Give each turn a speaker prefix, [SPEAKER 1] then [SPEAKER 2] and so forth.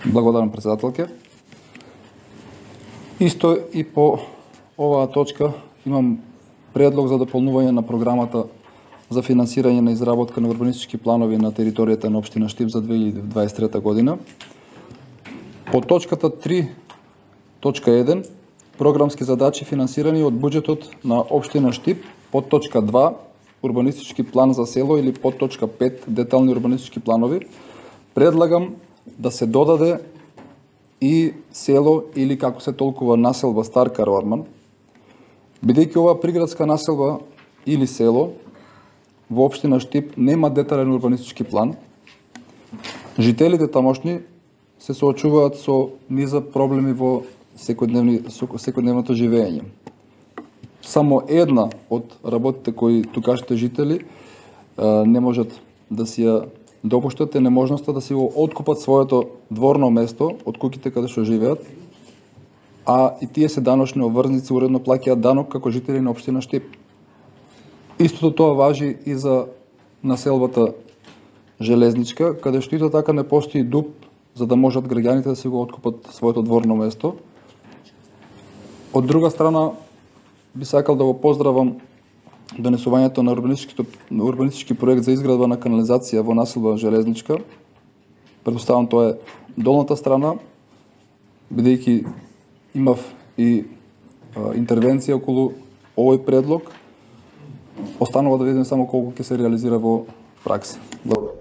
[SPEAKER 1] Благодарам, председателке. Исто и по оваа точка имам предлог за дополнување на програмата за финансирање на изработка на урбанистички планови на територијата на општина Штип за 2023 година. По точката 3.1 програмски задачи финансирани од буџетот на општина Штип, под точка 2 урбанистички план за село или под точка 5 детални урбанистички планови, предлагам да се додаде и село или како се толкува населба Стар Кароарман, бидејќи оваа приградска населба или село во општина Штип нема детален урбанистички план. Жителите тамошни се соочуваат со низа проблеми во секојдневното живење. Само една од работите кои тукашните жители не можат да си ја допуштат е неможноста да си го откупат своето дворно место од куќите каде што живеат, а и тие се даночни обврзници, уредно плаќаат данок како жители на општина Штип. Истото тоа важи и за населбата Железничка, каде што и така не постои ДУП за да можат граѓаните да си го откупат своето дворно место. Од друга страна, би сакал да го поздравам донесувањето на урбанистички проект за изградба на канализација во населба Железничка. Предпоставам тоа е долната страна, бидејќи имав и интервенција околу овој предлог. Останува да видим само колку ќе се реализира во пракса. Благодарам.